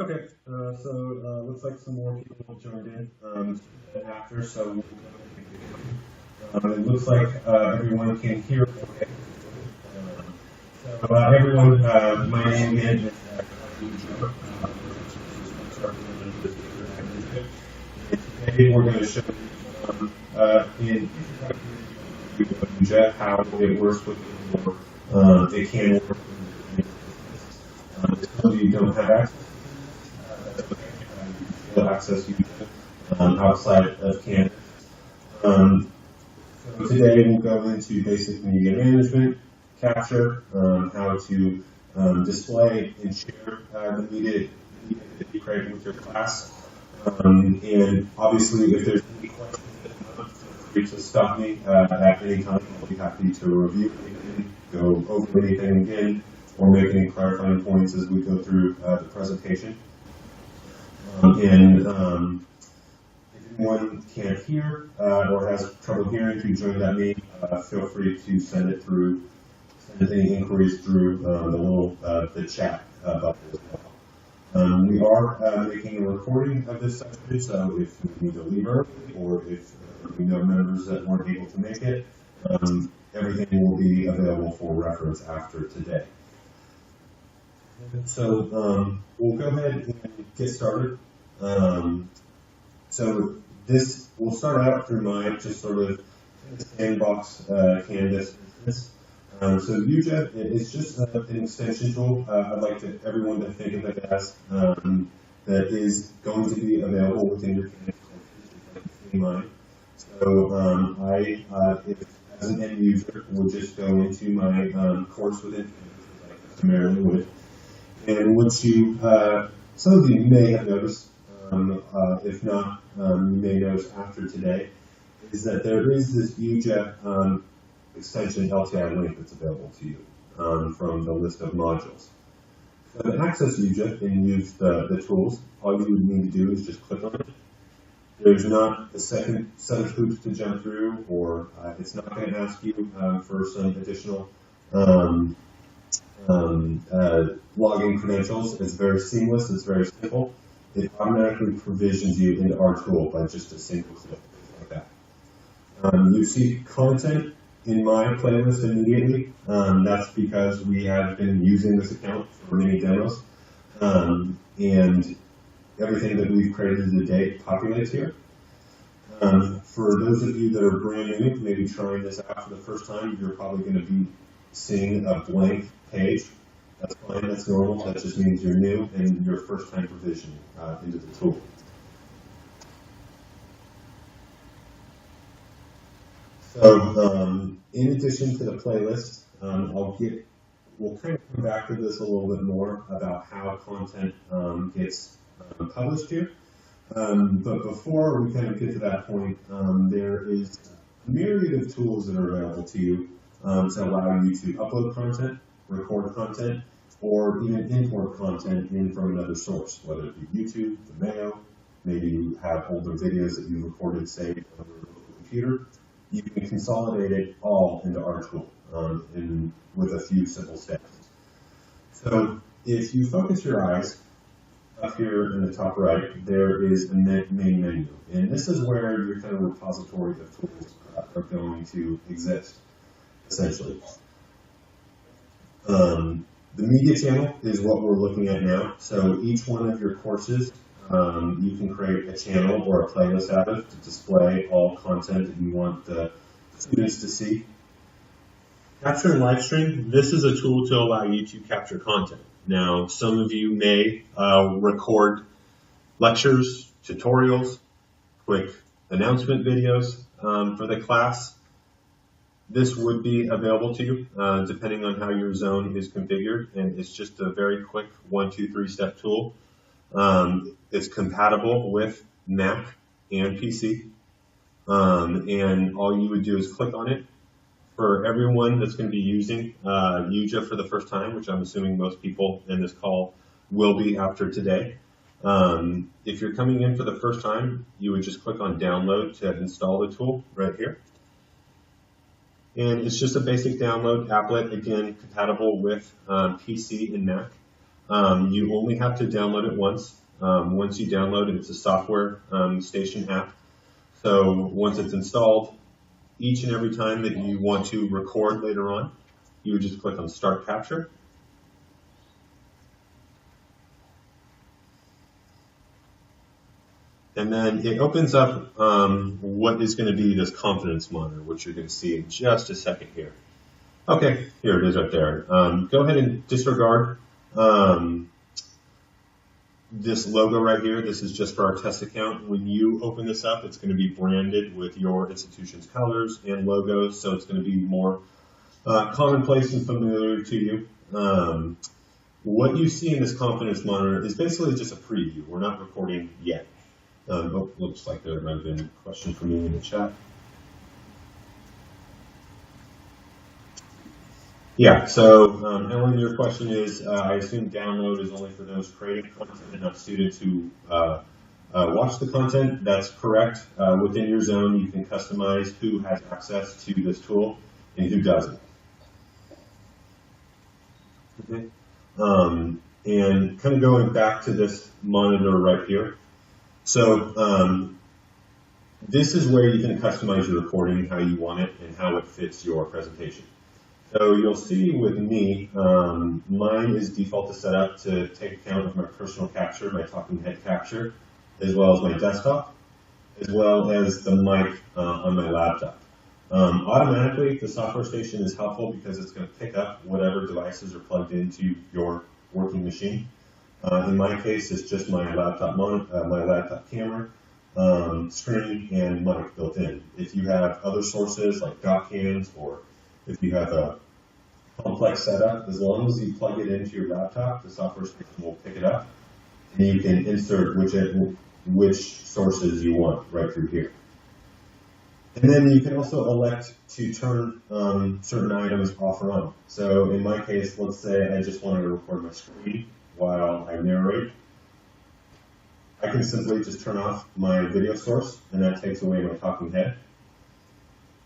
Okay, looks like some more people joined in after, so we'll go ahead and get going. It looks like everyone can hear okay. Everyone, my name again is YuJa. Today we're going to show you in YuJa how it works with it can work. Some of you don't have access. Access YuJa outside of Canvas. So today we'll go into basic media management, capture, how to display and share the media that you create with your class. And obviously, if there's any questions, feel free to stop me at any time. I'll be happy to review anything, go over anything again, or make any clarifying points as we go through the presentation. If anyone can't hear or has trouble hearing through Join That Me, feel free to send any inquiries through the chat button as well. We are making a recording of this session, so if you need to leave early or if we know members that weren't able to make it, everything will be available for reference after today. So we'll go ahead and get started. We'll start out through my just sort of sandbox Canvas business. So YuJa is just an extension tool. I'd like everyone to think of it as that is going to be available within your Canvas courses, mine. So as an end user, will just go into my course within Canvas, like I customarily would. And what some of you may have noticed, if not, you may notice after today, is that there is this YuJa extension LTI link that's available to you from the list of modules. So to access YuJa and use the tools, all you would need to do is just click on it. There's not a second set of hoops to jump through, or it's not going to ask you for some additional login credentials. It's very seamless, it's very simple. It automatically provisions you into our tool by just a single click, like that. You see content in my playlist immediately. That's because we have been using this account for many demos. And everything that we've created to date populates here. For those of you that are brand new, maybe trying this out for the first time, you're probably going to be seeing a blank page. That's fine, that's normal. That just means you're new and your first time provisioning into the tool. So in addition to the playlist, we'll kind of come back to this a little bit more about how content gets published here. But before we kind of get to that point, there is a myriad of tools that are available to you to allow you to upload content, record content, or even import content in from another source, whether it be YouTube, Vimeo, maybe you have older videos that you recorded saved on your local computer. You can consolidate it all into our tool with a few simple steps. So if you focus your eyes up here in the top right, there is a main menu. And this is where your kind of repository of tools are going to exist, essentially. The media channel is what we're looking at now. So each one of your courses, you can create a channel or a playlist out of to display all content that you want the students to see. Capture and live stream, this is a tool to allow you to capture content. Now, some of you may record lectures, tutorials, quick announcement videos for the class. This would be available to you depending on how your zone is configured, and it's just a very quick 1, 2, 3 step tool. It's compatible with Mac and PC, and all you would do is click on it. For everyone that's going to be using YuJa for the first time, which I'm assuming most people in this call will be after today, if you're coming in for the first time, you would just click on download to install the tool right here. And it's just a basic download applet, again, compatible with PC and Mac. You only have to download it once. Once you download it, it's a software station app. So once it's installed, each and every time that you want to record later on, you would just click on Start Capture. And then it opens up what is going to be this confidence monitor, which you're going to see in just a second here. Okay, here it is right there. Go ahead and disregard this logo right here. This is just for our test account. When you open this up, it's going to be branded with your institution's colors and logos, so it's going to be more commonplace and familiar to you. What you see in this confidence monitor is basically just a preview. We're not recording yet. Looks like there might have been a question for me in the chat. Yeah, so Ellen, your question is, I assume download is only for those creating content and not students who watch the content. That's correct. Within your zone, you can customize who has access to this tool and who doesn't. Okay. And kind of going back to this monitor right here. So this is where you can customize your recording how you want it and how it fits your presentation. So you'll see with me, mine is default to set up to take account of my personal capture, my talking head capture, as well as my desktop, as well as the mic on my laptop. Automatically, the software station is helpful because it's going to pick up whatever devices are plugged into your working machine. In my case, it's just my laptop camera, screen, and mic built in. If you have other sources like dock cams, or if you have a complex setup, as long as you plug it into your laptop, the software station will pick it up, and you can insert which sources you want right through here. And then you can also elect to turn certain items off or on. So in my case, let's say I just wanted to record my screen while I narrate. I can simply just turn off my video source, and that takes away my talking head.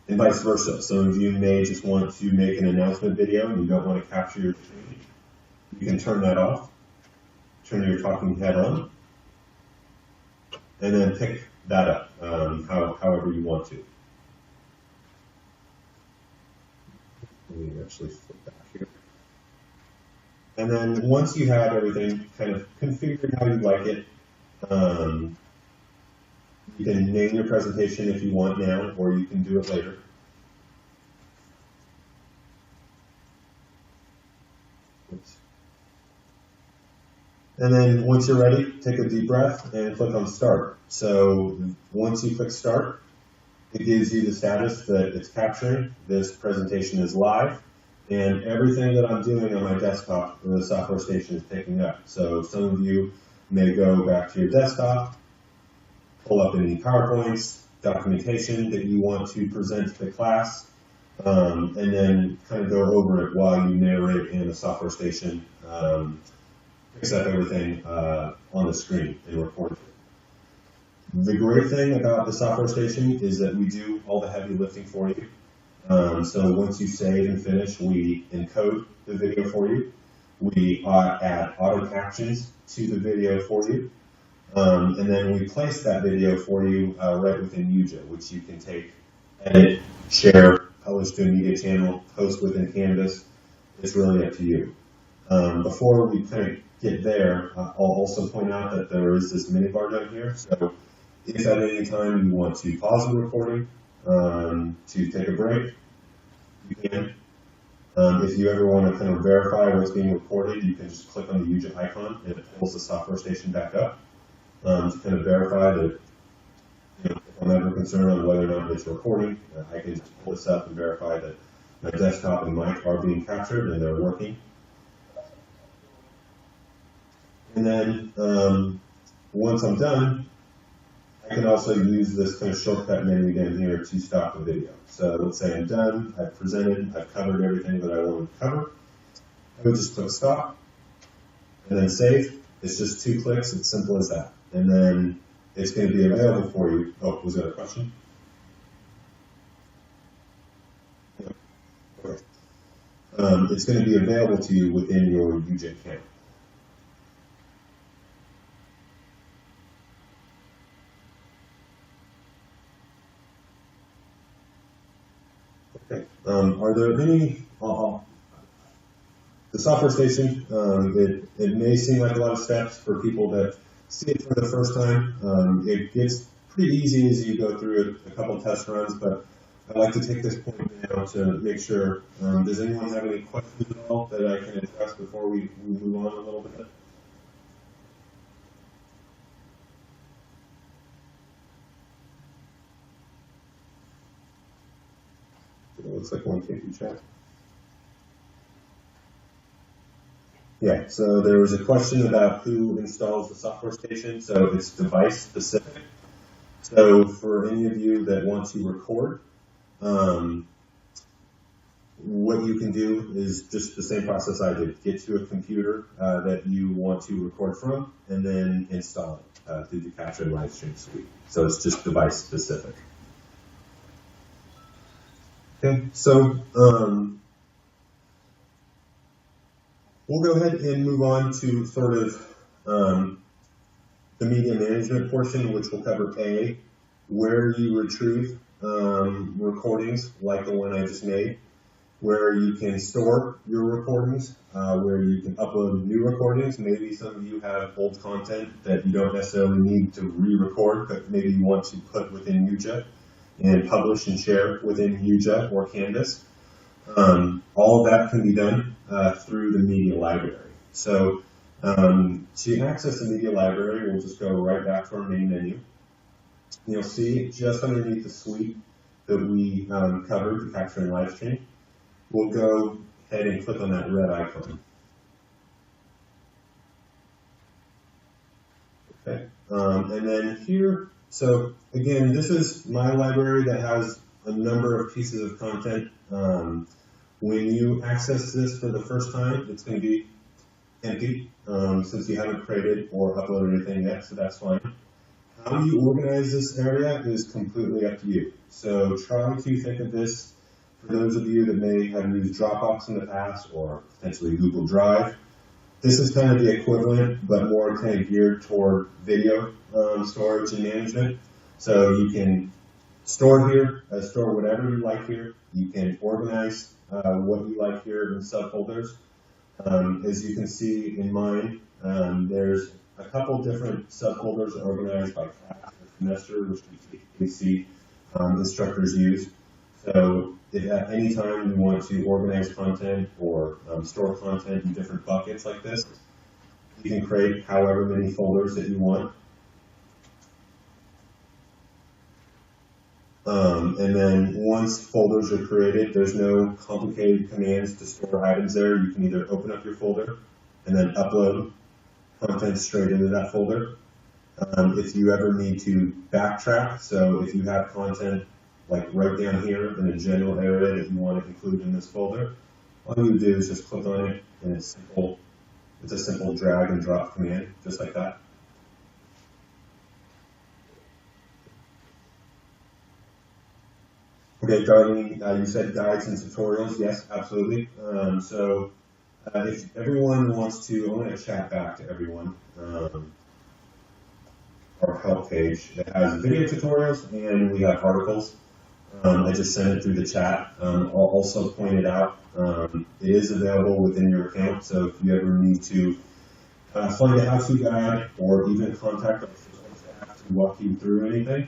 And vice versa. Some of you may just want to make an announcement video and you don't want to capture your screen. You can turn that off, turn your talking head on, and then pick that up however you want to. Let me actually flip back here. And then once you have everything kind of configured how you like it, you can name your presentation if you want now, or you can do it later. Oops. And then once you're ready, take a deep breath and click on Start. So once you click Start, it gives you the status that it's capturing. This presentation is live, and everything that I'm doing on my desktop, the software station is picking up. So some of you may go back to your desktop, pull up any PowerPoints, documentation that you want to present to the class, and then kind of go over it while you narrate, and the software station picks up everything on the screen and records it. The great thing about the software station is that we do all the heavy lifting for you. So once you save and finish, we encode the video for you. We add auto captions to the video for you. And then we place that video for you right within YuJa, which you can take, edit, share, publish to a media channel, post within Canvas. It's really up to you. Before we kind of get there, I'll also point out that there is this mini bar down here. So if at any time you want to pause the recording to take a break, you can. If you ever want to kind of verify what's being recorded, you can just click on the YuJa icon and it pulls the software station back up to kind of verify that, if I'm ever concerned on whether or not it's recording, I can just pull this up and verify that my desktop and mic are being captured and they're working. And then once I'm done, I can also use this kind of shortcut menu down here to stop the video. So let's say I'm done, I've presented, I've covered everything that I wanted to cover. I would just click stop and then save. It's just 2 clicks, it's simple as that. And then it's going to be available for you. Oh, was there a question? Okay. It's going to be available to you within your YuJa account. Are there any, the software station, it may seem like a lot of steps for people that see it for the first time. It gets pretty easy as you go through a couple test runs, but I'd like to take this point now to make sure, does anyone have any questions at all that I can address before we move on a little bit? It looks like one came through chat. Yeah, so there was a question about who installs the software station, so it's device specific. So for any of you that want to record, what you can do is just the same process I did. Get to a computer that you want to record from, and then install it through the Capture and Live Stream suite. So it's just device specific. Okay, so we'll go ahead and move on to sort of the media management portion, which will cover A, where you retrieve recordings like the one I just made, where you can store your recordings, where you can upload new recordings. Maybe some of you have old content that you don't necessarily need to re-record, but maybe you want to put within YuJa and publish and share within YuJa or Canvas. All of that can be done through the media library. So to access the media library, we'll just go right back to our main menu. You'll see just underneath the suite that we covered, the Capture and Live Stream, we'll go ahead and click on that red icon. Okay, and then here, so again, this is my library that has a number of pieces of content. When you access this for the first time, it's going to be empty since you haven't created or uploaded anything yet, so that's fine. How you organize this area is completely up to you. So try to think of this, for those of you that may have used Dropbox in the past or potentially Google Drive, this is kind of the equivalent, but more kind of geared toward video storage and management. So you can store here, store whatever you like here. You can organize what you like here in subfolders. As you can see in mine, there's a couple different subfolders organized by class or semester, which we typically see instructors use. So if at any time you want to organize content or store content in different buckets like this, you can create however many folders that you want. And then once folders are created, there's no complicated commands to store items there. You can either open up your folder and then upload content straight into that folder. If you ever need to backtrack, so if you have content like right down here in a general area that you want to include in this folder, all you do is just click on it, and it's simple. It's a simple drag and drop command, just like that. Okay, Darlene, you said guides and tutorials. Yes, absolutely. So if everyone wants to, I'm going to chat back to everyone. Our help page that has video tutorials, and we have articles. I just sent it through the chat. I'll also point it out. It is available within your account, so if you ever need to find a how-to guide or even contact us to walk you through anything,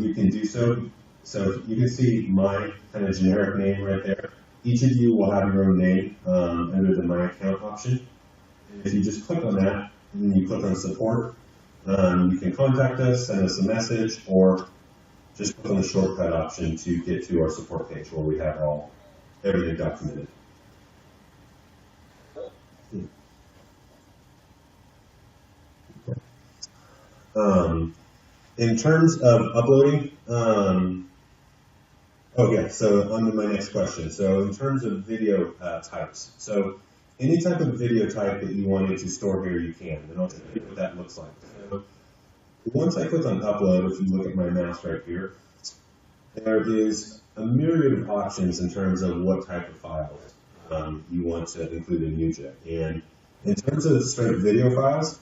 you can do so. So you can see my kind of generic name right there. Each of you will have your own name under the My Account option. And if you just click on that, and then you click on Support, you can contact us, send us a message, or just click on the shortcut option to get to our support page where we have everything documented. In terms of uploading, so on to my next question. So in terms of video types, so any type of video type that you wanted to store here, you can, and I'll show you what that looks like. So once I click on upload, if you look at my mouse right here, there is a myriad of options in terms of what type of files you want to include in YuJa. And in terms of straight video files,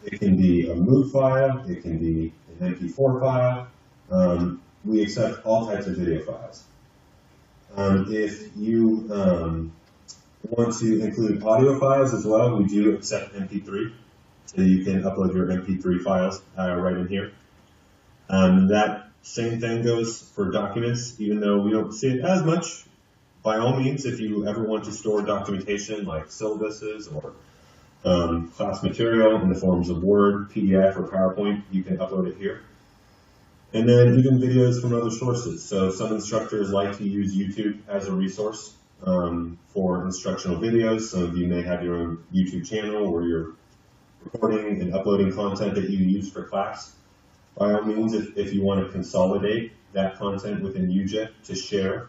it can be a MOV file, it can be an MP4 file. We accept all types of video files. If you want to include audio files as well, we do accept MP3, so you can upload your MP3 files right in here. That same thing goes for documents, even though we don't see it as much. By all means, if you ever want to store documentation like syllabuses or class material in the forms of Word, PDF, or PowerPoint, you can upload it here. And then even videos from other sources. So some instructors like to use YouTube as a resource for instructional videos. Some of you may have your own YouTube channel where you're recording and uploading content that you use for class. By all means, if you want to consolidate that content within YuJa to share.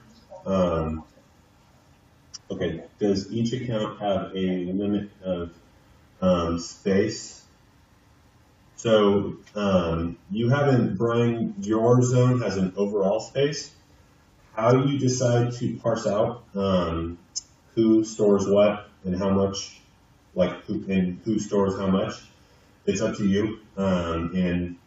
Okay, does each account have a limit of space? So you haven't, Brian, your zone has an overall space. How do you decide to parse out who stores what and how much, like who stores how much? It's up to you. And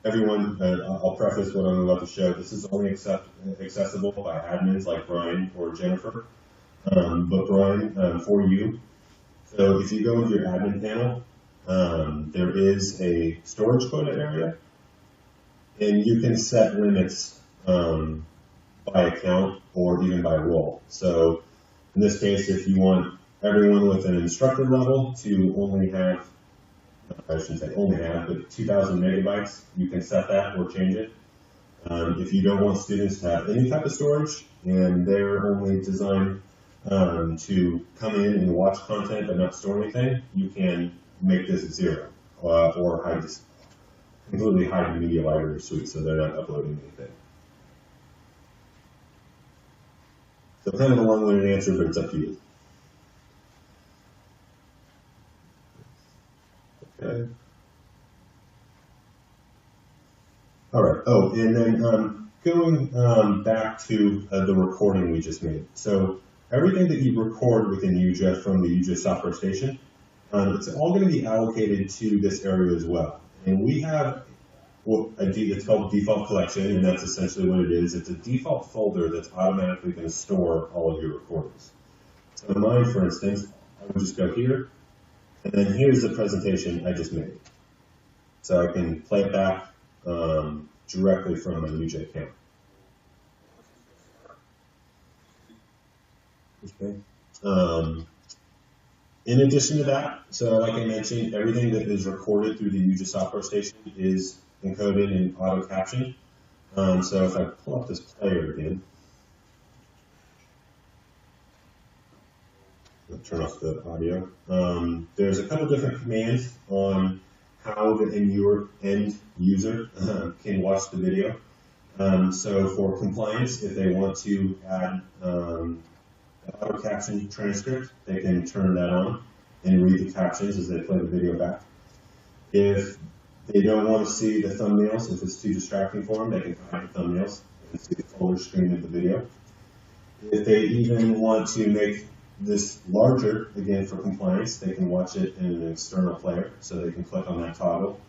everyone, I'll preface what I'm about to show. This is only accessible by admins like Brian or Jennifer. But Brian, for you, so if you go into your admin panel, there is a storage quota area, and you can set limits by account or even by role. So in this case, if you want everyone with an instructor level to only have, I shouldn't say only have, but 2,000 megabytes, you can set that or change it. If you don't want students to have any type of storage and they're only designed to come in and watch content but not store anything, you can make this 0 or hide this, completely hide the media library suite so they're not uploading anything. So kind of a long-winded answer, but it's up to you. Okay. All right. Oh, and then going back to the recording we just made. So everything that you record within YuJa from the YuJa software station, it's all going to be allocated to this area as well. And we have what it's called default collection, and that's essentially what it is. It's a default folder that's automatically going to store all of your recordings. So in mine, for instance, I would just go here, and then here's the presentation I just made. So I can play it back directly from my YuJa account. Okay. In addition to that, so like I mentioned, everything that is recorded through the YuJa software station is encoded and auto-captioned. So if I pull up this player again, I'll turn off the audio. There's a couple different commands on how the end user can watch the video. So for compliance, if they want to add auto caption transcript, they can turn that on and read the captions as they play the video back. If they don't want to see the thumbnails, if it's too distracting for them, they can hide the thumbnails and see the full screen of the video. If they even want to make this larger, again for compliance, they can watch it in an external player, so they can click on that toggle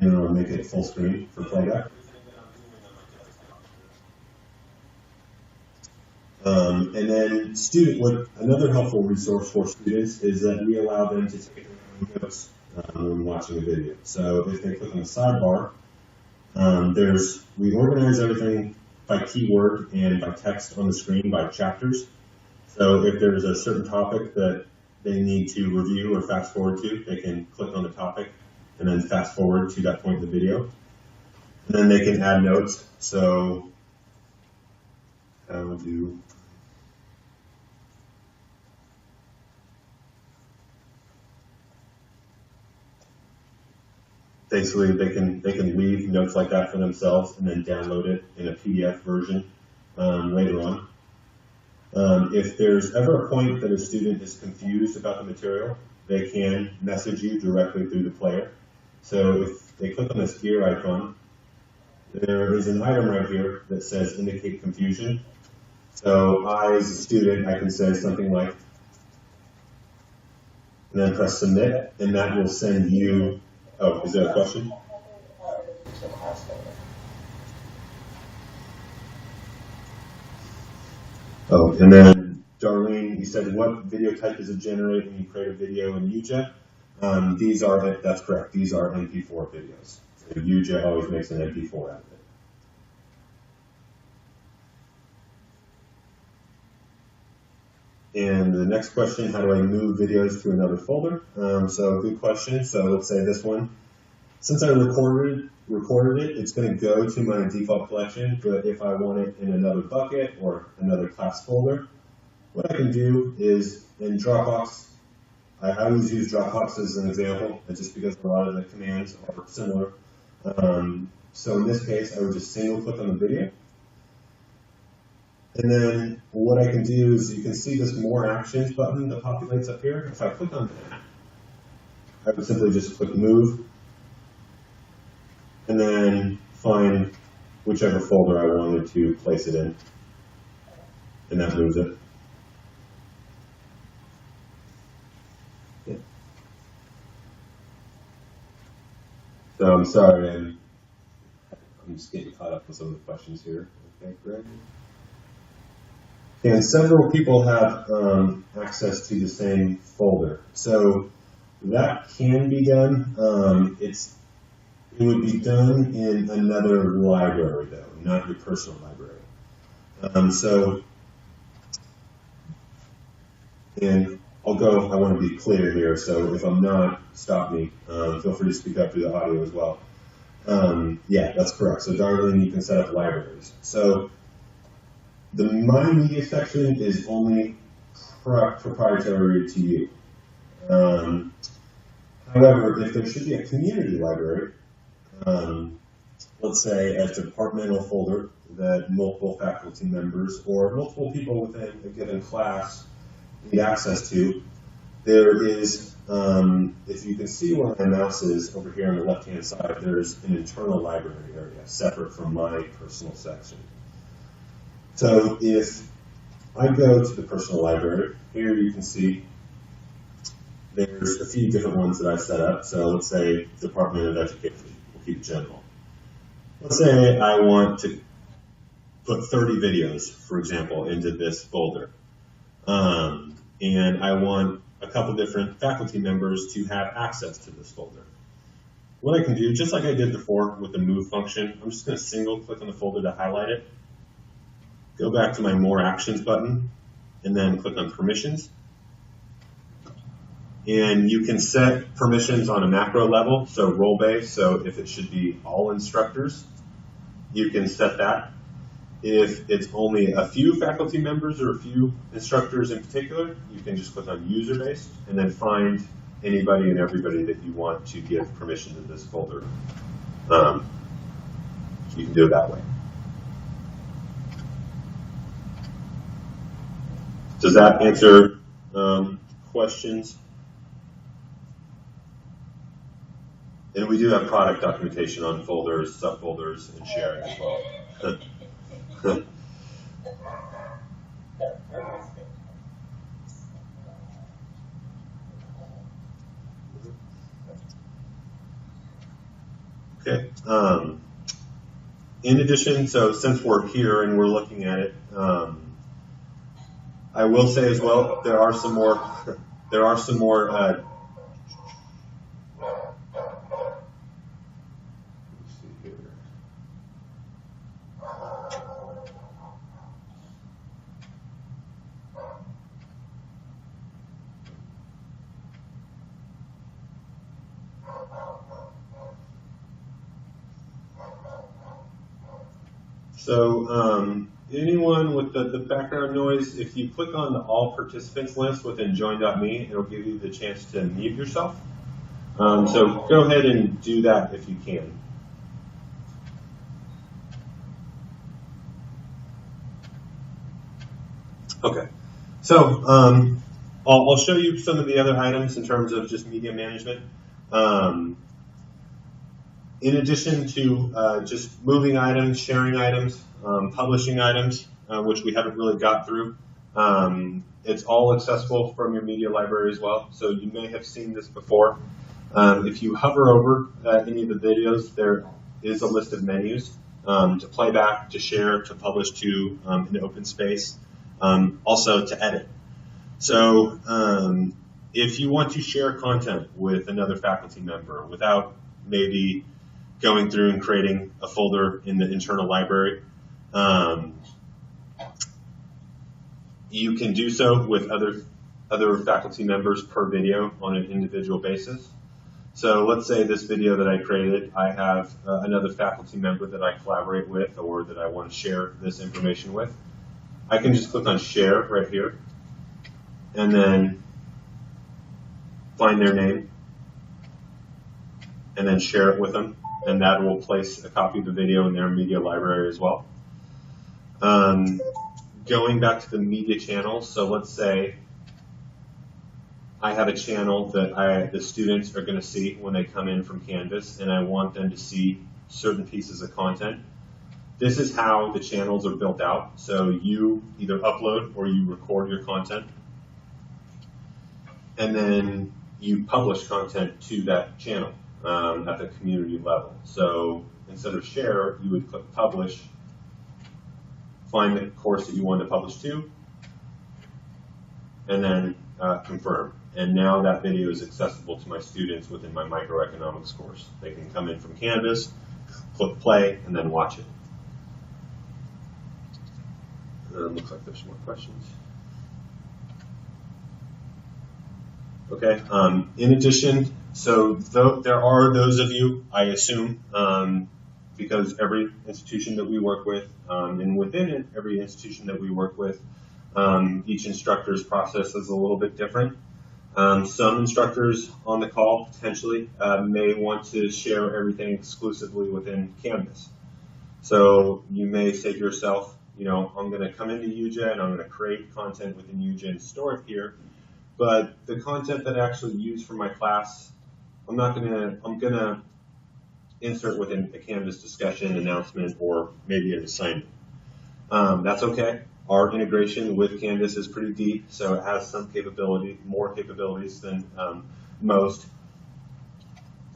and it'll make it full screen for playback. And then another helpful resource for students is that we allow them to take their own notes when watching a video. So if they click on the sidebar, we organize everything by keyword and by text on the screen by chapters. So if there's a certain topic that they need to review or fast forward to, they can click on the topic and then fast forward to that point in the video. And then they can add notes. So how do basically they can leave notes like that for themselves and then download it in a PDF version later on. If there's ever a point that a student is confused about the material, they can message you directly through the player. So if they click on this gear icon, there is an item right here that says indicate confusion. So I, as a student, I can say something like, and then press submit, and that will send you, oh, is there a question? Oh, and then Darlene, you said what video type does it generate when you create a video in YuJa? That's correct, these are MP4 videos. So YuJa always makes an MP4 out of it. And the next question, how do I move videos to another folder? So good question. So let's say this one. Since I recorded it, it's going to go to my default collection, but if I want it in another bucket or another class folder, what I can do is in Dropbox, I always use Dropbox as an example, just because a lot of the commands are similar. So in this case, I would just single click on the video. And then what I can do is you can see this More Actions button that populates up here. If I click on that, I would simply just click Move, and then find whichever folder I wanted to place it in, and that moves it. Yeah. So I'm sorry, I'm just getting caught up with some of the questions here. Okay, great. And several people have access to the same folder, so that can be done. It would be done in another library, though, not your personal library. And I want to be clear here, so if I'm not, stop me. Feel free to speak up through the audio as well. Yeah, that's correct. So Darlene, you can set up libraries. So the My Media section is only proprietary to you. However, if there should be a community library, let's say a departmental folder that multiple faculty members or multiple people within a given class need access to, there is, if you can see where my mouse is over here on the left-hand side, there's an internal library area separate from my personal section. So if I go to the personal library, here you can see there's a few different ones that I've set up. So let's say Department of Education, we'll keep it general. Let's say I want to put 30 videos, for example, into this folder. And I want a couple different faculty members to have access to this folder. What I can do, just like I did before with the move function, I'm just going to single click on the folder to highlight it. Go back to my More Actions button, and then click on Permissions. And you can set permissions on a macro level, so role-based, so if it should be all instructors, you can set that. If it's only a few faculty members or a few instructors in particular, you can just click on User-based, and then find anybody and everybody that you want to give permission to this folder. So you can do it that way. Does that answer questions? And we do have product documentation on folders, subfolders, and sharing as well. Okay. In addition, so since we're here and we're looking at it, I will say as well, there are some more So anyone with the background noise, if you click on the All Participants list within Join.me, it'll give you the chance to mute yourself. So go ahead and do that if you can. Okay, so I'll show you some of the other items in terms of just media management. In addition to just moving items, sharing items, publishing items, which we haven't really got through, it's all accessible from your media library as well. So you may have seen this before. If you hover over any of the videos, there is a list of menus to play back, to share, to publish to an open space. also to edit. So if you want to share content with another faculty member without maybe going through and creating a folder in the internal library, you can do so with other faculty members per video on an individual basis. So let's say this video that I created, I have another faculty member that I collaborate with or that I want to share this information with. I can just click on share right here and then find their name and then share it with them, and that will place a copy of the video in their media library as well. Going back to the media channels, so let's say I have a channel that the students are going to see when they come in from Canvas, and I want them to see certain pieces of content. This is how the channels are built out. So you either upload or you record your content, and then you publish content to that channel at the community level. So instead of share, you would click publish, find the course that you want to publish to, and then confirm. And now that video is accessible to my students within my microeconomics course. They can come in from Canvas, click play, and then watch it. Looks like there's more questions. Okay, in addition, so there are those of you, I assume, because every institution that we work with, and within it, every institution that we work with, each instructor's process is a little bit different. Some instructors on the call potentially may want to share everything exclusively within Canvas. So you may say to yourself, you know, I'm going to come into YuJa and I'm going to create content within YuJa and store it here. But the content that I actually use for my class, I'm going to insert within a Canvas discussion, announcement, or maybe an assignment. That's okay. Our integration with Canvas is pretty deep, so it has some capability, more capabilities than most.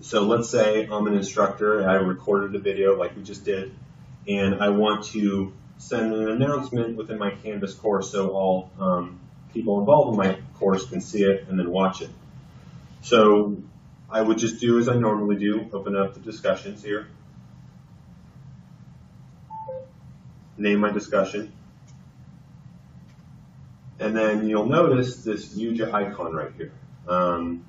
So let's say I'm an instructor and I recorded a video like we just did, and I want to send an announcement within my Canvas course so all people involved in my course can see it and then watch it. So I would just do as I normally do, open up the discussions here, name my discussion, and then you'll notice this YuJa icon right here. And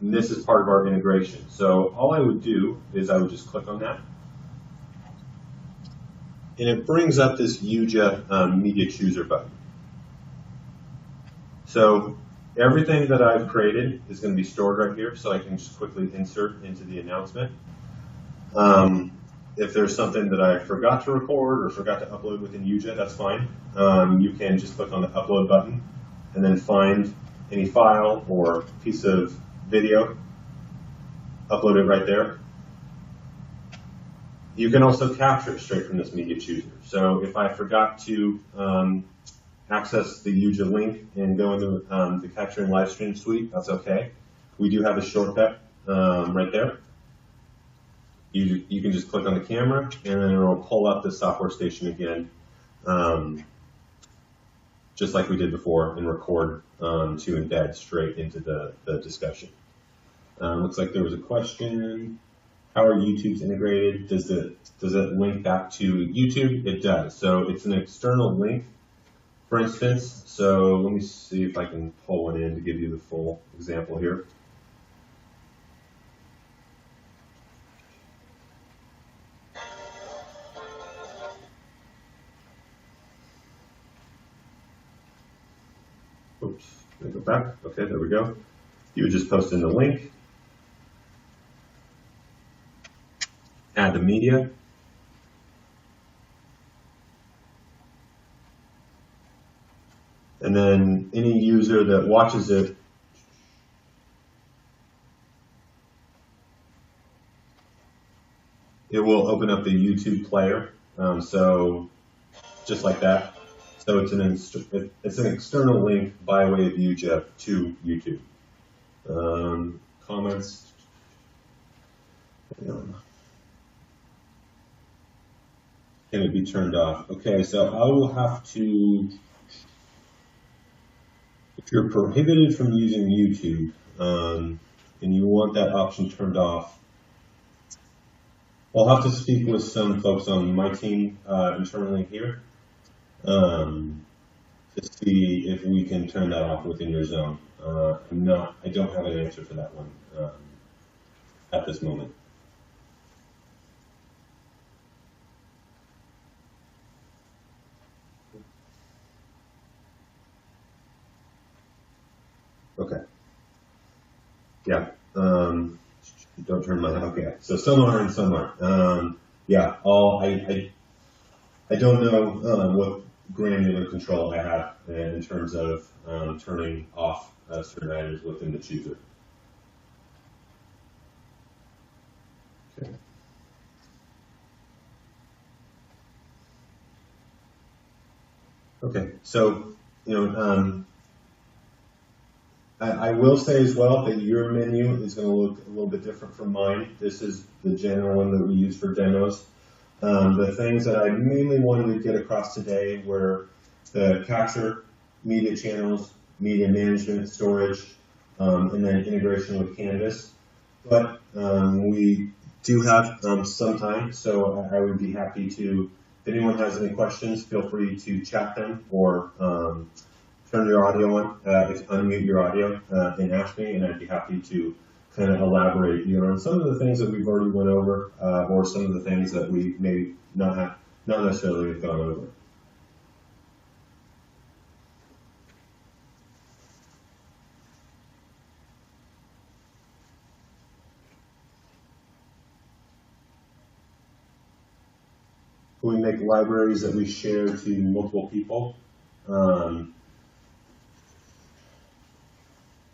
this is part of our integration. So all I would do is I would just click on that. And it brings up this YuJa Media Chooser button. So everything that I've created is going to be stored right here, so I can just quickly insert into the announcement. If there's something that I forgot to record or forgot to upload within YuJa, that's fine. You can just click on the upload button and then find any file or piece of video, upload it right there. You can also capture it straight from this media chooser. So if I forgot to access the YuJa link and go into the capture and live stream suite, that's okay. We do have a shortcut right there. You can just click on the camera and then it will pull up the software station again, just like we did before, and record to embed straight into the discussion. Looks like there was a question. How are YouTubes integrated? Does it link back to YouTube? It does. So it's an external link, for instance. So let me see if I can pull one in to give you the full example here. Oops, let me go back. Okay, there we go. You would just post in the link, add the media, and then any user that watches it will open up the YouTube player. So just like that. So it's an external link by way of YuJa to YouTube. Comments. Can it be turned off? Okay, so I will have to If you're prohibited from using YouTube and you want that option turned off, I'll have to speak with some folks on my team internally here to see if we can turn that off within your zone. I don't have an answer for that one at this moment. Okay. Yeah. Don't turn my, okay. So some are and some aren't. Yeah, I don't know what granular control I have in terms of turning off certain items within the chooser. Okay. Okay, so, I will say as well that your menu is going to look a little bit different from mine. This is the general one that we use for demos. The things that I mainly wanted to get across today were the capture, media channels, media management, storage, and then integration with Canvas. But we do have some time, so I would be happy to, if anyone has any questions, feel free to chat them or turn your audio on, unmute your audio and ask me, and I'd be happy to kind of elaborate either on some of the things that we've already went over or some of the things that we may not necessarily have gone over. We make libraries that we share to multiple people.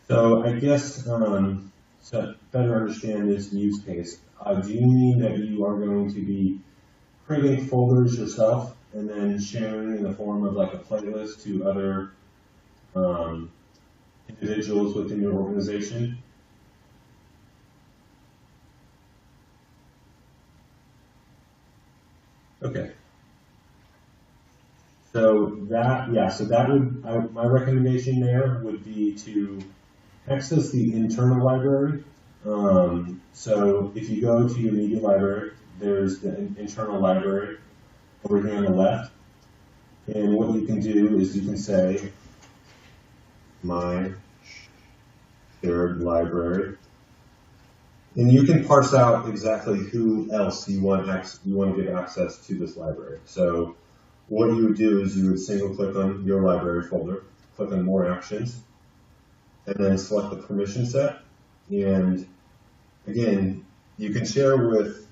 So I guess to better understand this use case, do you mean that you are going to be creating folders yourself and then sharing in the form of like a playlist to other individuals within your organization? Okay. So that, yeah, so that would, my recommendation there would be to access the internal library. So if you go to your media library, there's the internal library over here on the left. And what you can do is you can say, my shared library. And you can parse out exactly who else you want to give access to this library. So what you would do is you would single click on your library folder, click on more actions, and then select the permission set. And again, you can share with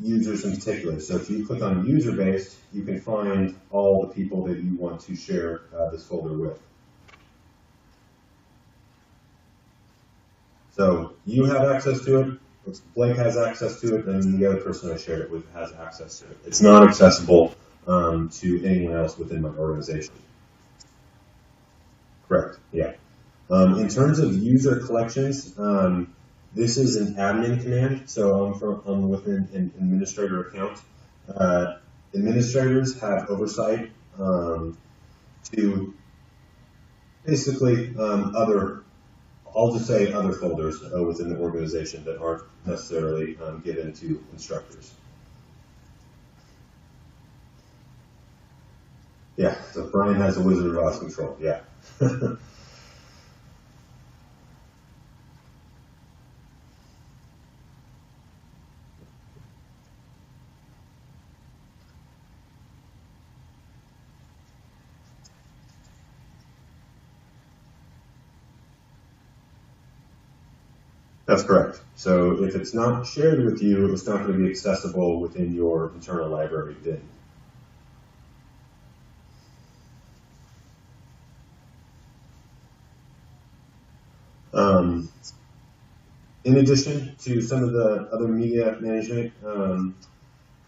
users in particular. So if you click on user-based, you can find all the people that you want to share this folder with. So you have access to it, Blake has access to it, and the other person I shared it with has access to it. It's not accessible to anyone else within my organization. Correct, yeah. In terms of user collections, this is an admin command, so I'm within an administrator account. Administrators have oversight to basically I'll just say other folders within the organization that aren't necessarily given to instructors. Yeah, so Brian has a Wizard of Oz control, yeah. That's correct. So if it's not shared with you, it's not going to be accessible within your internal library bin. In addition to some of the other media management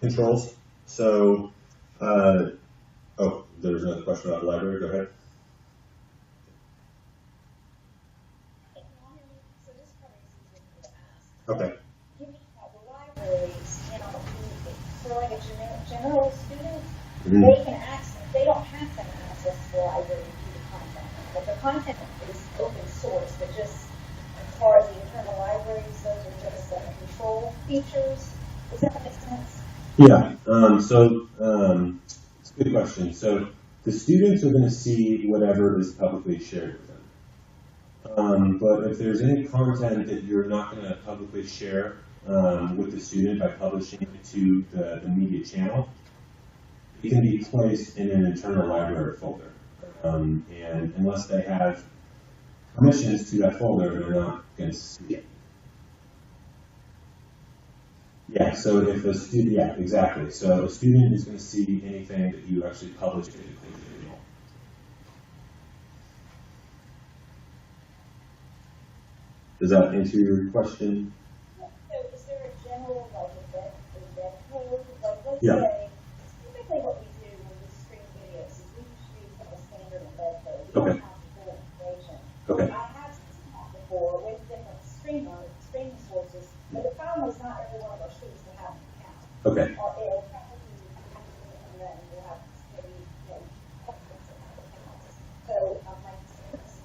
controls, so, oh, there's another question about the library, go ahead. Okay. You mean that the libraries, for like a general student, they can access, they don't but the content is open source, but just as far as the internal libraries, those are just control features. Does that make sense? Yeah, it's a good question. So the students are going to see whatever is publicly shared with them. But if there's any content that you're not going to publicly share with the student by publishing it to the media channel, it can be placed in an internal library folder. And unless they have permissions to that folder, they're not going to see it. Yeah, so if a student, yeah, exactly. So a student is going to see anything that you actually publish. Does that answer your question? So is there a general, like, embed code? Like, let's Yeah. say, typically what we do when we stream videos is we usually have a standard embed code. We Okay. don't have to pull information. Okay. I have seen that before with different streaming sources, but the problem is not every one of our students will have an account. Okay. Or it'll probably be, and then we'll have maybe, hundreds of accounts. So, like,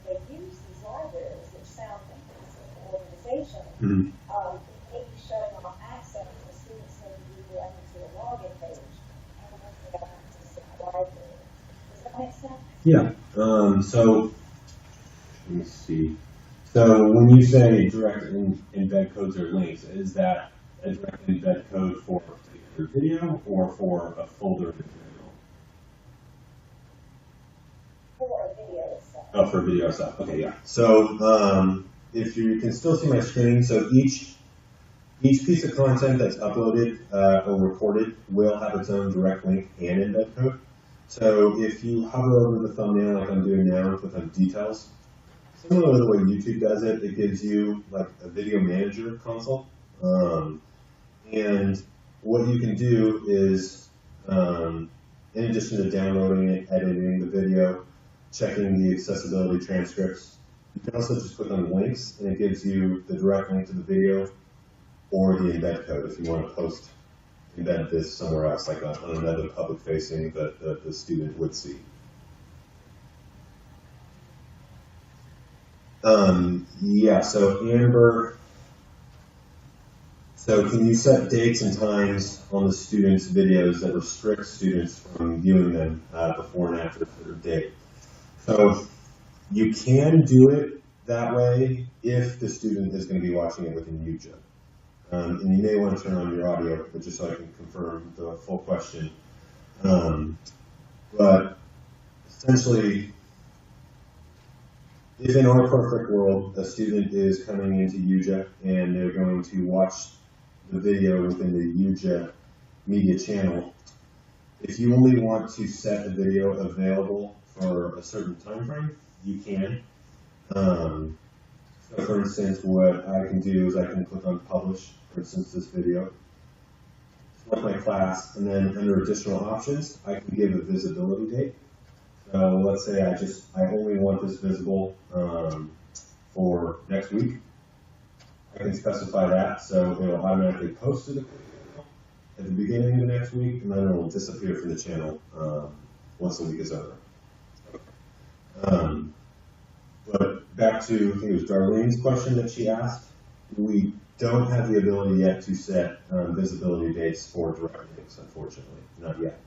they use these libraries, which sound like it's an organization. Mm-hmm. Maybe shutting off access to the students maybe do like to a login page and once they have access to the library. Does that make sense? Yeah. So let me see. So when you say direct embed codes or links, is that a direct embed code for a particular video or for a folder in general? For a video itself. Oh, for video itself. Okay, yeah. So if you can still see my screen, so each piece of content that's uploaded or recorded will have its own direct link and embed code. So if you hover over the thumbnail like I'm doing now and click on details, similar to the way YouTube does it, it gives you like a video manager console. And what you can do is, in addition to downloading it, editing the video, checking the accessibility transcripts, you can also just click on links and it gives you the direct link to the video or the embed code if you want to embed this somewhere else, like on another public facing that the student would see. Yeah, so Amber, so can you set dates and times on the students' videos that restrict students from viewing them before and after a certain date? So you can do it that way if the student is going to be watching it within YuJa. And you may want to turn on your audio, but just so I can confirm the full question. But essentially, if in our perfect world, a student is coming into YuJa and they're going to watch the video within the YuJa media channel, if you only want to set the video available for a certain time frame, you can. So for instance, what I can do is I can click on publish, for instance, this video, select my class, and then under additional options, I can give a visibility date. So let's say I only want this visible for next week. I can specify that, so it will automatically post to the at the beginning of the next week, and then it will disappear from the channel once the week is over. But back to, I think it was Darlene's question that she asked. We don't have the ability yet to set visibility dates for direct links, unfortunately, not yet.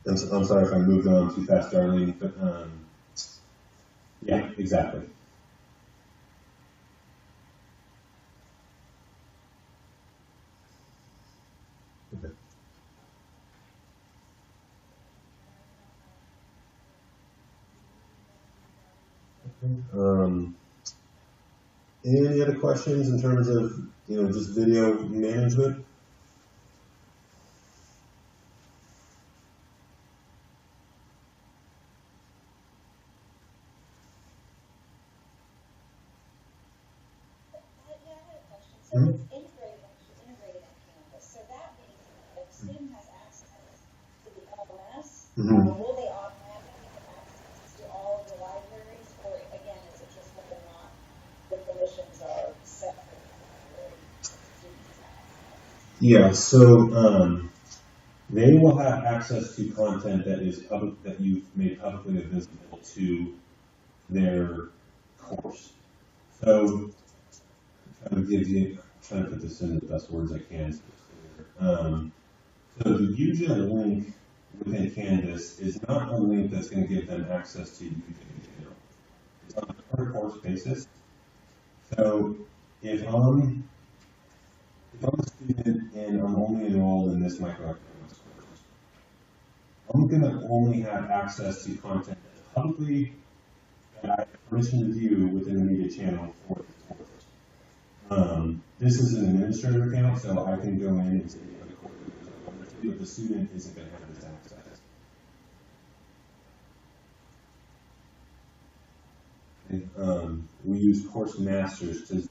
I'm sorry if I moved on too fast, Darlene, but yeah, exactly. Okay. Any other questions in terms of, just video management? So it's integrated on campus. So that means if a student has access to the LMS, will they automatically have access to all of the libraries, or again, is it just whether or not the permissions are set for the library students' access? Yeah, so they will have access to content that is public, that you've made publicly available to their course. So, trying to put this in the best words I can. So so the YuJa link within Canvas is not a link that's going to give them access to YuJa. It's on a per course basis. So if I'm a student and I'm only enrolled in this microeconomics course, I'm going to only have access to content that's publicly that I have permission to view within the media channel for the course. This is an administrator account, so I can go in and see the course, but the student isn't going to have this access. And, we use course masters to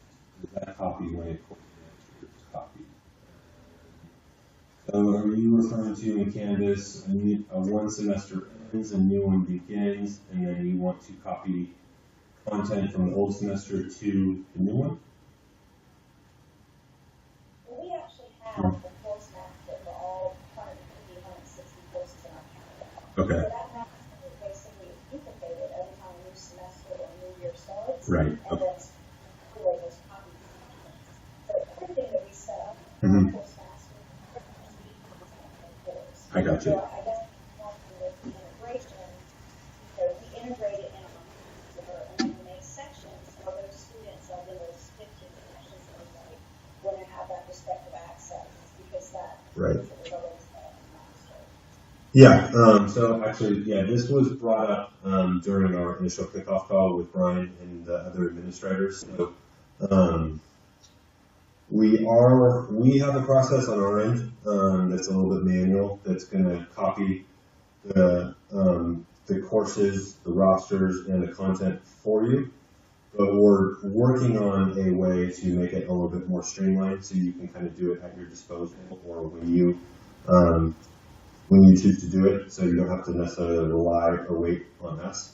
that copy when a course master is copied. So are you referring to in Canvas, one semester ends, a new one begins, and then you want to copy content from the old semester to the new one? Well, we actually have the course master for all 150, 160 courses in our calendar. Okay. So that master basically is duplicated every time a new semester or new year starts. Right. And Okay. that's the way those copies happen. So everything that we set up Mhm. for course master has to be content of the course. I got you. So I guess one thing with the integration, we integrate it in our computer, and then we make sections for those students of those 15 sections that we make when they have that respective access, because that Right. is always master. Yeah, so actually, yeah, this was brought up during our initial kickoff call with Brian and the other administrators. So we have a process on our end that's a little bit manual that's going to copy the courses, the rosters, and the content for you. But we're working on a way to make it a little bit more streamlined, so you can kind of do it at your disposal, or when you choose to do it, so you don't have to necessarily rely or wait on us.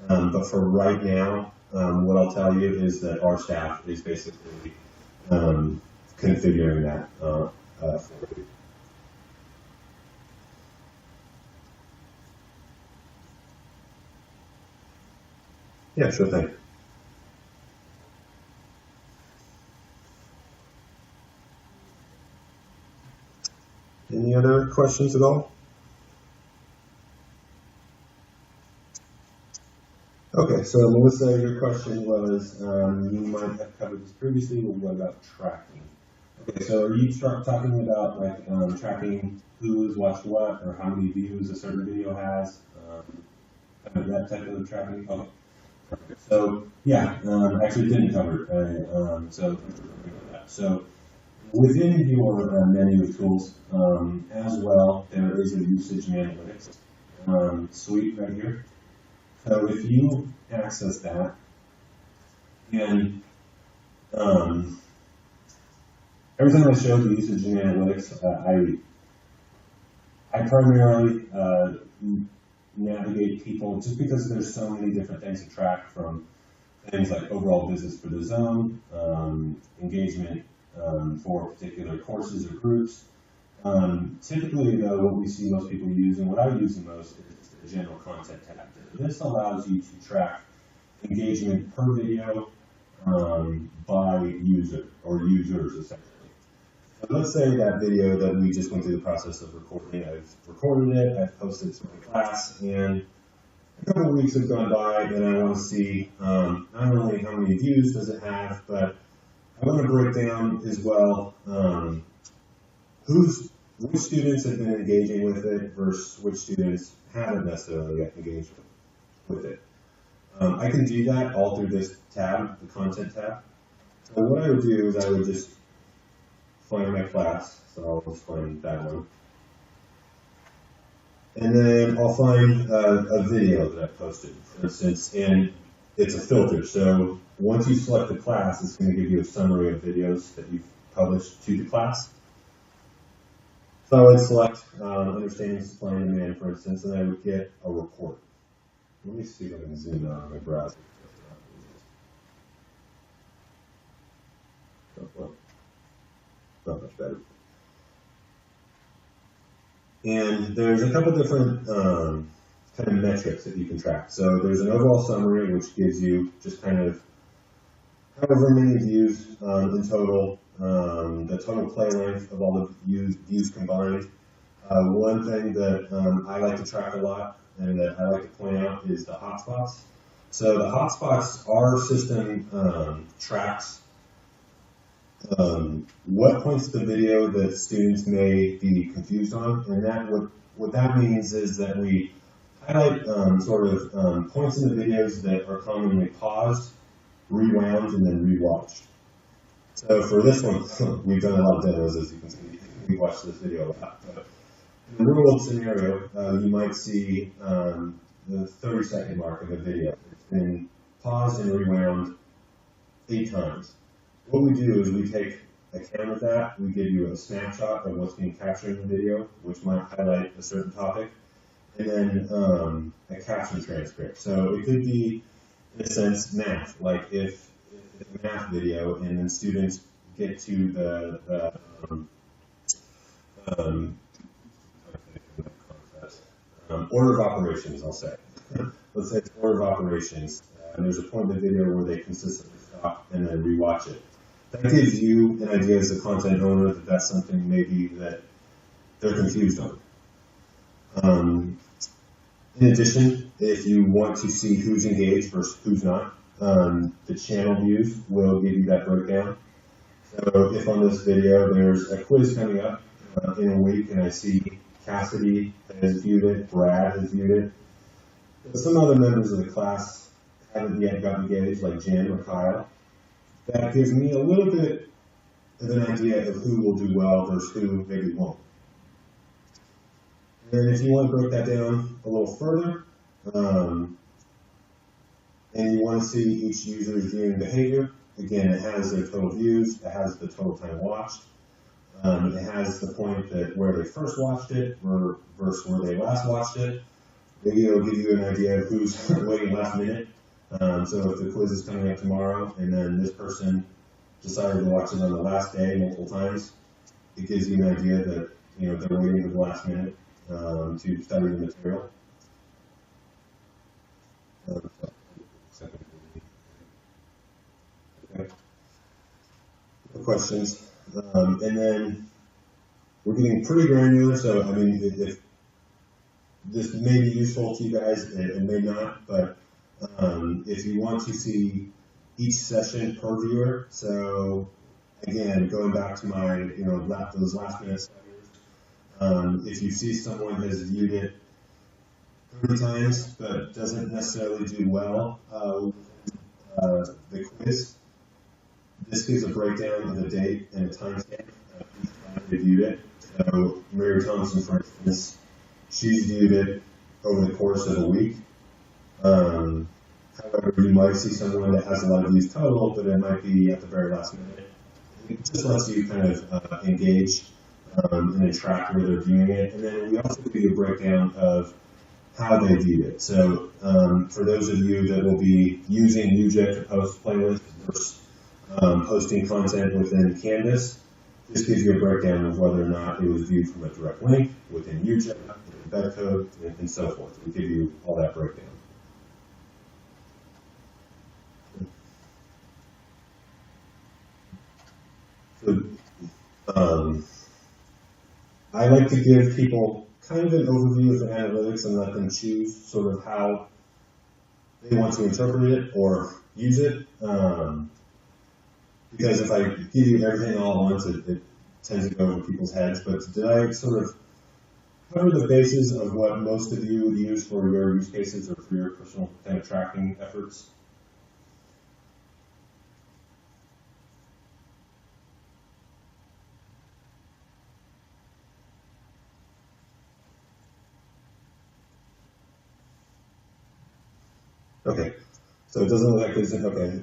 But for right now, what I'll tell you is that our staff is basically configuring that for you. Yeah, sure thing. Any other questions at all? Okay, so Melissa, your question was, you might have covered this previously, but what about tracking? Okay, so are you talking about like tracking who's watched what, or how many views a certain video has, kind of that type of tracking? Okay. So yeah, actually didn't cover it. So within your menu of tools, as well, there is a usage and analytics suite right here. So if you access that, and every time I show the usage and analytics, I primarily navigate people just because there's so many different things to track, from things like overall visits for the zone, engagement for particular courses or groups. Typically, though, what we see most people use, and what I use the most, is the general content tab. This allows you to track engagement per video by user or users, essentially. So let's say that video that we just went through the process of recording, I've recorded it, I've posted it to my class, and a couple of weeks have gone by, and I want to see not only how many views does it have, but I want to break down as well which students have been engaging with it versus which students haven't necessarily yet engaged with it. I can do that all through this tab, the content tab. So what I would do is I would just find my class, so I'll just find that one. And then I'll find a video that I posted, for instance, and it's a filter. So once you select the class, it's going to give you a summary of videos that you've published to the class. So I would select Understanding Supply and Demand, for instance, and I would get a report. Let me see if I can zoom out on my browser. Oh, well, not much better. And there's a couple different kind of metrics that you can track. So there's an overall summary, which gives you just kind of however many views in total, the total play length of all the views combined. One thing that I like to track a lot and that I like to point out is the hotspots. So the hotspots, our system tracks what points of the video that students may be confused on, and that what that means is that we highlight points in the videos that are commonly paused, rewound, and then rewatched. So for this one, we've done a lot of demos, as you can see. We watched this video a lot. But in a real world scenario, you might see the 30-second mark of a video. It's been paused and rewound 8 times. What we do is we take account of that, we give you a snapshot of what's being captured in the video, which might highlight a certain topic, and then a caption transcript. So it could be, in a sense, math. Like if it's a math video and then students get to the order of operations, I'll say. Let's say it's order of operations, and there's a point in the video where they consistently stop and then rewatch it. That gives you an idea as a content owner that that's something maybe that they're confused on. In addition, if you want to see who's engaged versus who's not, the channel views will give you that breakdown. So if on this video there's a quiz coming up in a week and I see Cassidy has viewed it, Brad has viewed it, but some other members of the class haven't yet gotten engaged, like Jen or Kyle, that gives me a little bit of an idea of who will do well versus who maybe won't. And if you want to break that down a little further, and you want to see each user's viewing behavior, again, it has their total views, it has the total time watched, it has the point that where they first watched it versus where they last watched it. Maybe it'll give you an idea of who's waiting last minute. So if the quiz is coming up tomorrow and then this person decided to watch it on the last day multiple times, it gives you an idea that they're waiting to the last minute to study the material. Okay. Questions? And then we're getting pretty granular, so I mean, if this may be useful to you guys, it may not, but if you want to see each session per viewer, so again, going back to my, those last minute sessions, if you see someone has viewed it 30 times but doesn't necessarily do well the quiz, this gives a breakdown of the date and the timestamp of each time they viewed it. So Mary Thompson, for instance, she's viewed it over the course of a week. However, you might see someone that has a lot of views total, but it might be at the very last minute. It just lets you kind of engage and then track where they're viewing it. And then we also give you a breakdown of how they viewed it. So for those of you that will be using YuJa to post playlists versus posting content within Canvas, this gives you a breakdown of whether or not it was viewed from a direct link within YuJa, within code, and so forth. We give you all that breakdown. So, I like to give people kind of an overview of the analytics and let them choose sort of how they want to interpret it or use it. Because if I give you everything all at once, it tends to go over people's heads. But did I sort of cover the bases of what most of you would use for your use cases or for your personal kind of tracking efforts? Okay, so it doesn't look like there's okay.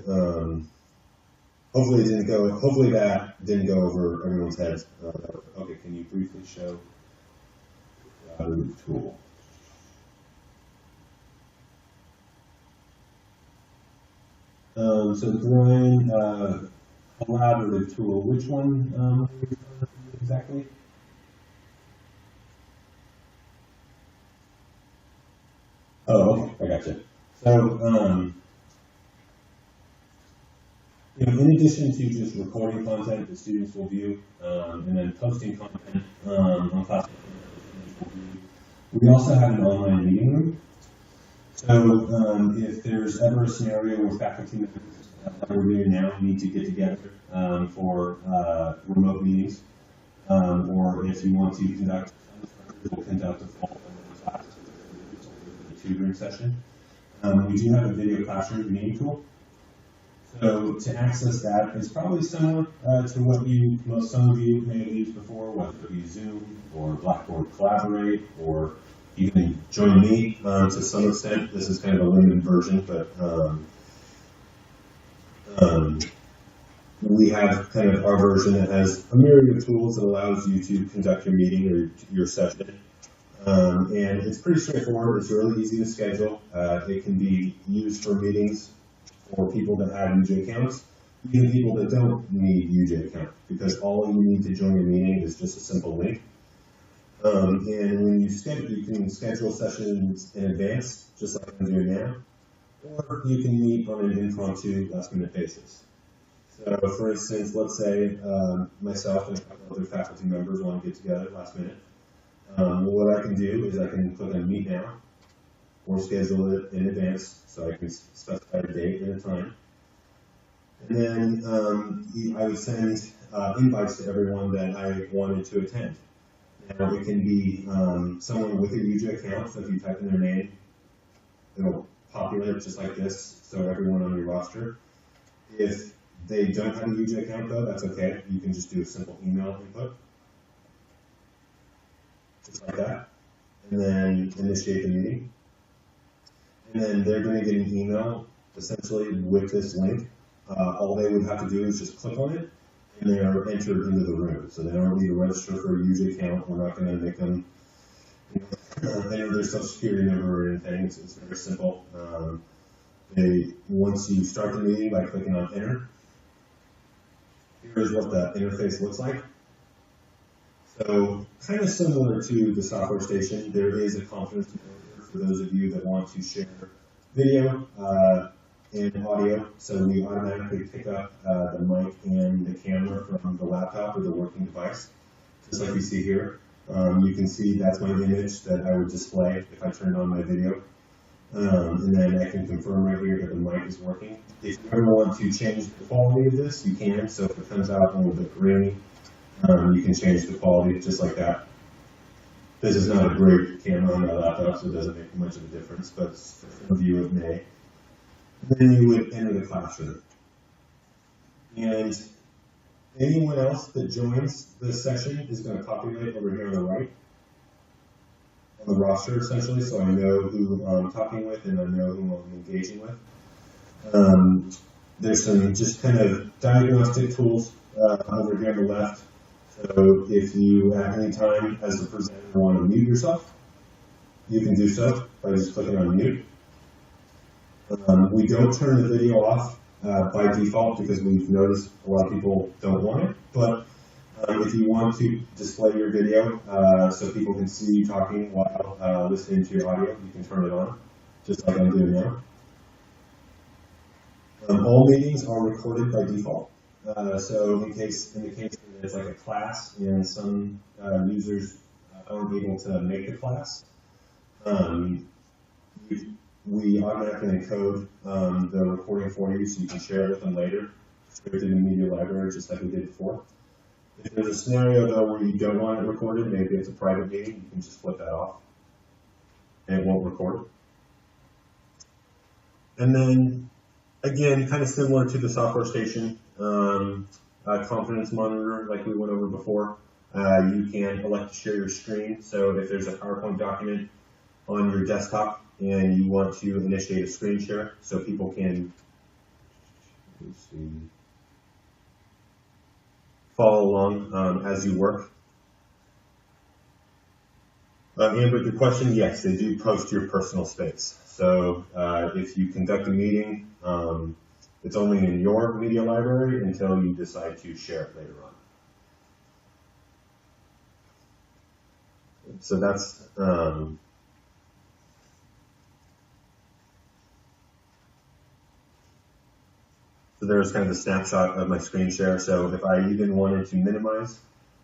Hopefully it didn't go. Hopefully that didn't go over everyone's heads. Okay, can you briefly show the collaborative tool? So Brian, collaborative tool. Which one exactly? Oh, okay, I gotcha. So, in addition to just recording content that students will view, and then posting content on class, we also have an online meeting room. So if there's ever a scenario where faculty members, like we're doing now, need to get together for remote meetings, or if you want to conduct, we'll conduct a full class tutoring session. We do have a video classroom meeting tool. So to access that, it's probably similar to what some of you may have used before, whether it be Zoom or Blackboard Collaborate, or even Join Me to some extent. This is kind of a limited version, but we have kind of our version that has a myriad of tools that allows you to conduct your meeting or your session. And it's pretty straightforward. It's really easy to schedule. It can be used for meetings for people that have YuJa accounts, even people that don't need YuJa account, because all you need to join your meeting is just a simple link. And when you can schedule sessions in advance, just like I'm doing now, or you can meet on an impromptu last-minute basis. So, for instance, let's say myself and a couple other faculty members want to get together last minute. What I can do is I can click on Meet Now, or schedule it in advance, so I can specify a date and a time. And then I would send invites to everyone that I wanted to attend. Now, it can be someone with a YuJa account, so if you type in their name, it'll populate just like this, so everyone on your roster. If they don't have a YuJa account, though, that's okay. You can just do a simple email input, just like that, and then initiate the meeting. And then they're going to get an email, essentially, with this link. All they would have to do is just click on it, and they are entered into the room. So they don't need to register for a YuJa account. We're not going to make them enter their social security number or anything. It's very simple. Once you start the meeting by clicking on Enter, here's what the interface looks like. So kind of similar to the software station, there is a confidence manager for those of you that want to share video and audio. So we automatically pick up the mic and the camera from the laptop or the working device, just like you see here. You can see that's my image that I would display if I turned on my video. And then I can confirm right here that the mic is working. If you ever want to change the quality of this, you can. So if it comes out a little bit grainy, you can change the quality just like that. This is not a great camera on my laptop, so it doesn't make much of a difference, but for some of you it may. Then you would enter the classroom. And anyone else that joins this session is going to populate over here on the right, on the roster essentially, so I know who I'm talking with and I know who I'm engaging with. There's some just kind of diagnostic tools over here on the left. So if you at any time as the presenter want to mute yourself, you can do so by just clicking on mute. We don't turn the video off by default because we've noticed a lot of people don't want it, but if you want to display your video so people can see you talking while listening to your audio, you can turn it on, just like I'm doing now. All meetings are recorded by default. So in the case that it's like a class and some users aren't able to make the class, we automatically encode the recording for you so you can share it with them later, straight to the media library, just like we did before. If there's a scenario, though, where you don't want it recorded, maybe it's a private meeting, you can just flip that off, and it won't record. And then, again, kind of similar to the software station, confidence monitor, like we went over before. You can elect to share your screen, so if there's a PowerPoint document on your desktop and you want to initiate a screen share so people can follow along as you work. Amber, the question, yes, they do post your personal space. So if you conduct a meeting, it's only in your media library until you decide to share it later on. So that's there's kind of a snapshot of my screen share. So if I even wanted to minimize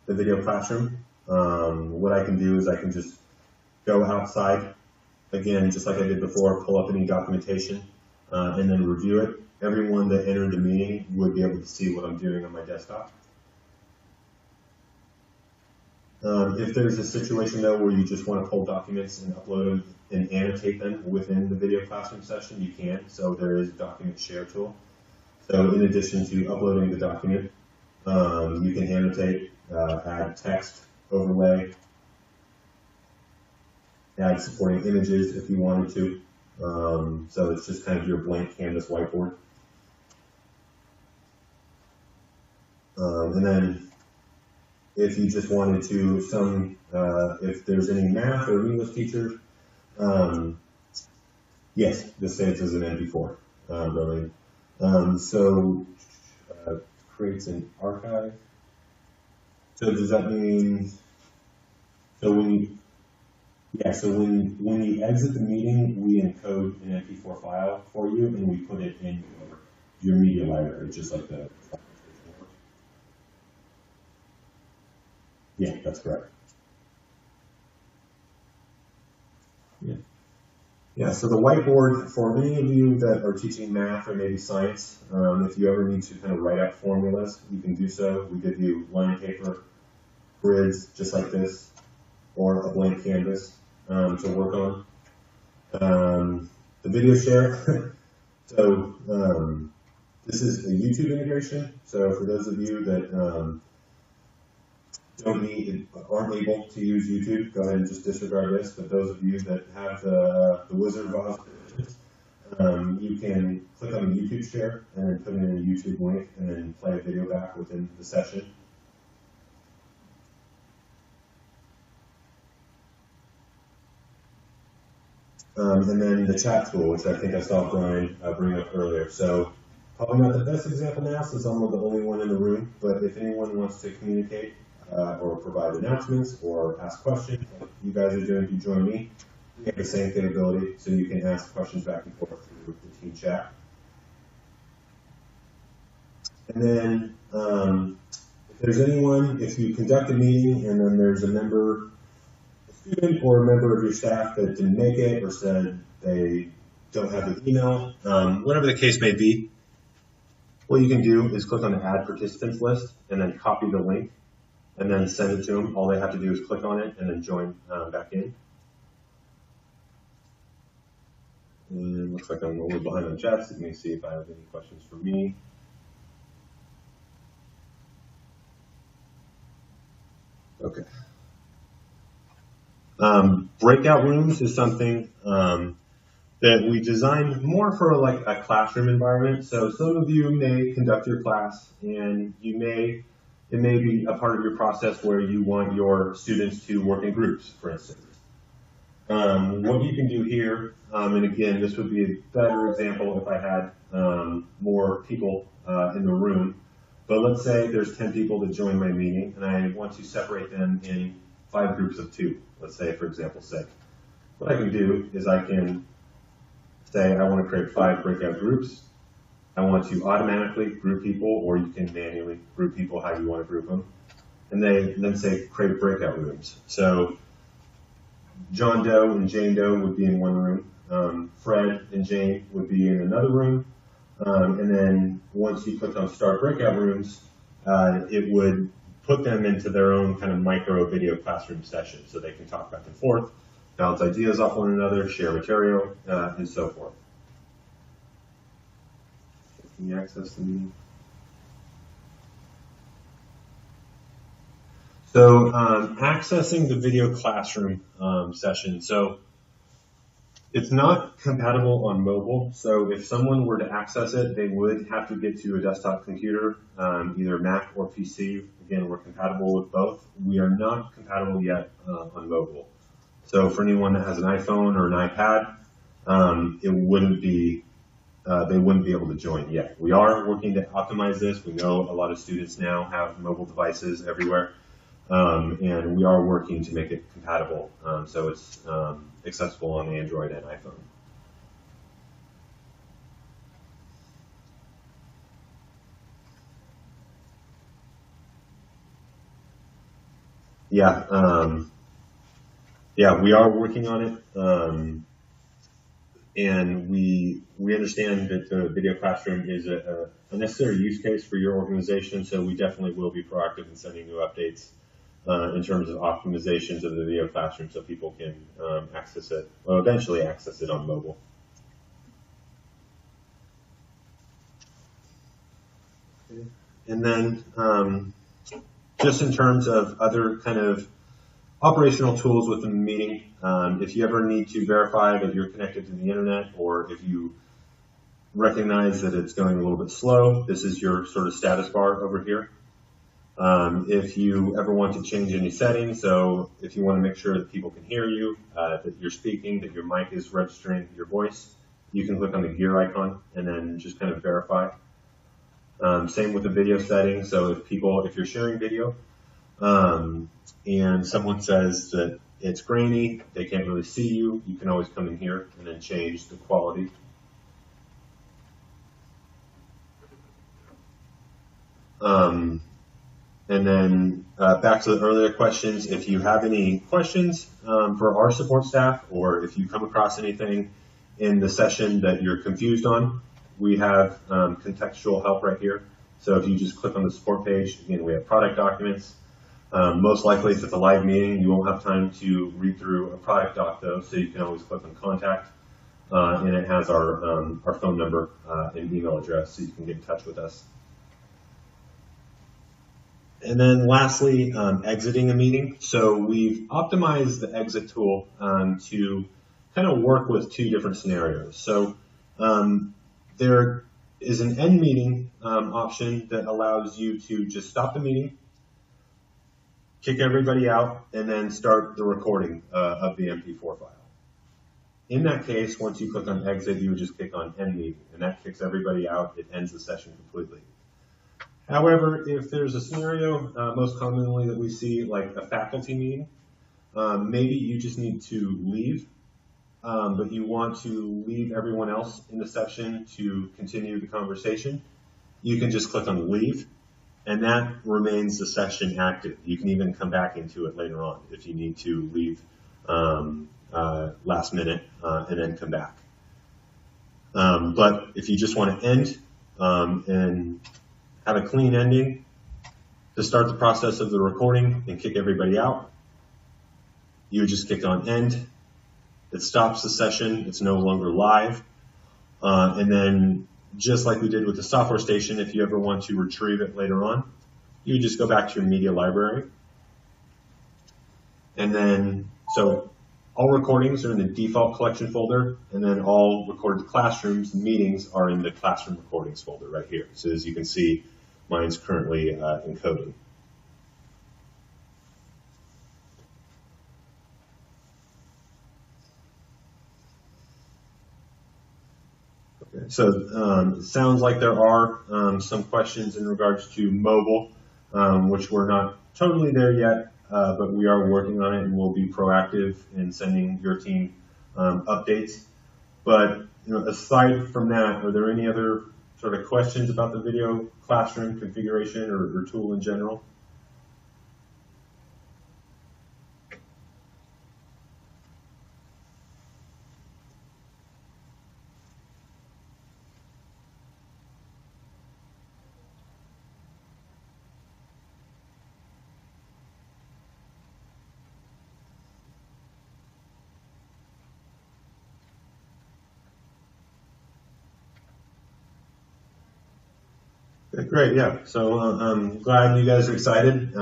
the video classroom, what I can do is I can just go outside, again, just like I did before, pull up any documentation, and then review it. Everyone that entered the meeting would be able to see what I'm doing on my desktop. If there's a situation though where you just want to pull documents and upload them and annotate them within the video classroom session, you can. So there is a document share tool. So in addition to uploading the document, you can annotate, add text, overlay, add supporting images if you wanted to. So it's just kind of your blank canvas whiteboard. And then if you just wanted to, if there's any math or English teachers, yes, this saves as an MP4, really. Creates an archive. So does that mean, so when you exit the meeting, we encode an MP4 file for you and we put it in your media library, just like the. Yeah, that's correct. Yeah, so the whiteboard, for any of you that are teaching math or maybe science, if you ever need to kind of write out formulas, you can do so. We give you line paper, grids, just like this, or a blank canvas to work on. The video share, so this is a YouTube integration. So for those of you that aren't able to use YouTube, go ahead and just disregard this. But those of you that have the Wizard of Oz, you can click on the YouTube share and then put in a YouTube link and then play a video back within the session. And then the chat tool, which I think I saw Brian bring up earlier. So probably not the best example now since I'm the only one in the room, but if anyone wants to communicate or provide announcements or ask questions, like you guys are doing if you join me, we have the same capability, so you can ask questions back and forth through the team chat. And then if there's anyone, if you conduct a meeting and then there's a member, a student or a member of your staff that didn't make it or said they don't have the email, whatever the case may be, what you can do is click on the Add Participants list and then copy the link and then send it to them. All they have to do is click on it and then join back in. And it looks like I'm a little behind on chats. Let me see if I have any questions for me. Okay. Breakout rooms is something that we designed more for like a classroom environment. So some of you may conduct your class and it may be a part of your process where you want your students to work in groups, for instance. What you can do here, and again, this would be a better example if I had more people in the room, but let's say there's 10 people that join my meeting and I want to separate them in 5 groups of 2, let's say for example's sake. What I can do is I can say I want to create 5 breakout groups. I want to automatically group people, or you can manually group people how you want to group them. And then say create breakout rooms. So John Doe and Jane Doe would be in one room. Fred and Jane would be in another room. And then once you click on Start Breakout Rooms, it would put them into their own kind of micro video classroom session so they can talk back and forth, bounce ideas off one another, share material, and so forth. Can you access the meeting? So accessing the video classroom session. So it's not compatible on mobile. So if someone were to access it, they would have to get to a desktop computer, either Mac or PC. Again, we're compatible with both. We are not compatible yet on mobile. So for anyone that has an iPhone or an iPad, it wouldn't be, they wouldn't be able to join yet. We are working to optimize this. We know a lot of students now have mobile devices everywhere. And we are working to make it compatible, so it's accessible on Android and iPhone. yeah, yeah, we are working on it. And we understand that the video classroom is a necessary use case for your organization, so we definitely will be proactive in sending new updates in terms of optimizations of the video classroom so people can access it, well, eventually access it on mobile. And then just in terms of other kind of operational tools within the meeting, if you ever need to verify that you're connected to the internet, or if you recognize that it's going a little bit slow, this is your sort of status bar over here. If you ever want to change any settings, so if you want to make sure that people can hear you, that you're speaking, that your mic is registering your voice, you can click on the gear icon and then just kind of verify. Same with the video settings. So if you're sharing video, and someone says that it's grainy, they can't really see you, you can always come in here and then change the quality. And then back to the earlier questions, if you have any questions for our support staff, or if you come across anything in the session that you're confused on, we have contextual help right here. So if you just click on the support page, again, we have product documents. Most likely, if it's a live meeting, you won't have time to read through a product doc though, so you can always click on contact, and it has our phone number and email address, so you can get in touch with us. And then lastly, exiting a meeting. So we've optimized the exit tool to kind of work with two different scenarios. So there is an end meeting option that allows you to just stop the meeting, kick everybody out, and then start the recording of the MP4 file. In that case, once you click on exit, you would just click on end meeting, and that kicks everybody out. It ends the session completely. However, if there's a scenario, most commonly that we see, like a faculty meeting, maybe you just need to leave, but you want to leave everyone else in the session to continue the conversation, you can just click on leave, and that remains the session active. You can even come back into it later on if you need to leave last minute and then come back. But if you just want to end and have a clean ending to start the process of the recording and kick everybody out, you would just click on end. It stops the session. It's no longer live. And then just like we did with the software station, if you ever want to retrieve it later on, you would just go back to your media library. And then, so all recordings are in the default collection folder, and then all recorded classrooms and meetings are in the classroom recordings folder right here. So as you can see, mine's currently encoding. Okay, so it sounds like there are some questions in regards to mobile, which we're not totally there yet, but we are working on it, and we'll be proactive in sending your team updates. But aside from that, are there any other sort of questions about the video classroom configuration or tool in general? Great, yeah. So I'm glad you guys are excited.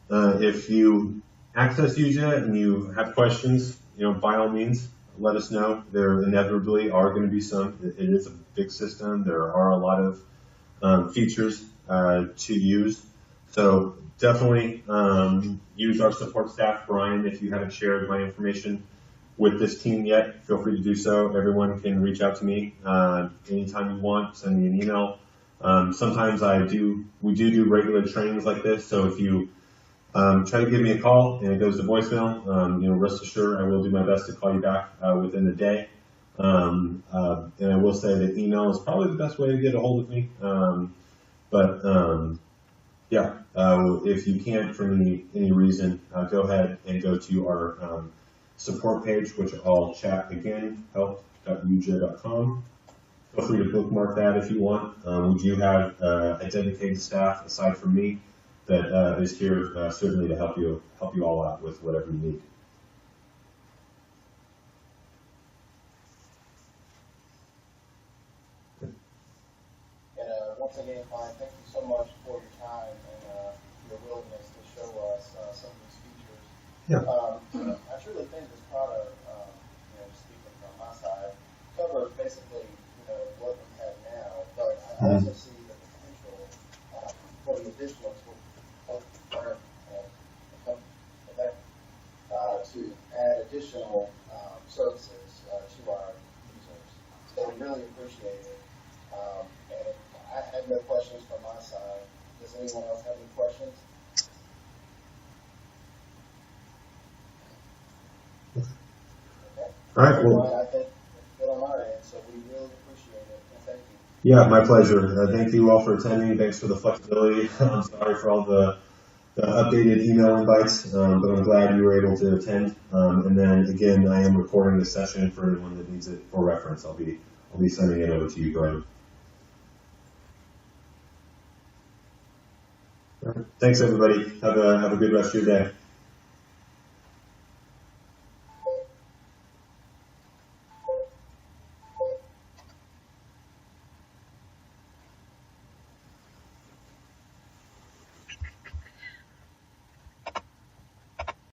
If you access YuJa and you have questions, by all means, let us know. There inevitably are going to be some. It is a big system. There are a lot of features to use. So definitely use our support staff. Brian, if you haven't shared my information with this team yet, feel free to do so. Everyone can reach out to me anytime you want. Send me an email. Sometimes we do regular trainings like this, so if you try to give me a call and it goes to voicemail, rest assured I will do my best to call you back within the day. And I will say that email is probably the best way to get a hold of me. But Yeah. If you can't for any reason, go ahead and go to our support page, which I'll chat again, help.yuja.com. Feel free to bookmark that if you want. We do have a dedicated staff aside from me that is here certainly to help you all out with whatever you need. And once again, Klein, thank you so much for your time and your willingness to show us some of these features. Yeah. I truly think this product, speaking from my side, covers basically what we have now, but I also see the potential for the additional to add additional services to our users. So we really appreciate it. And I have no questions from my side. Does anyone else have any questions? Okay. All right. Well, I think it's good on our end, so we really appreciate it. And thank you. Yeah, my pleasure. Thank you all for attending. Thanks for the flexibility. I'm sorry for all the updated email invites, but I'm glad you were able to attend. And then again, I am recording this session for anyone that needs it for reference. I'll be sending it over to you, Brian. Thanks, everybody. Have a good rest of your day.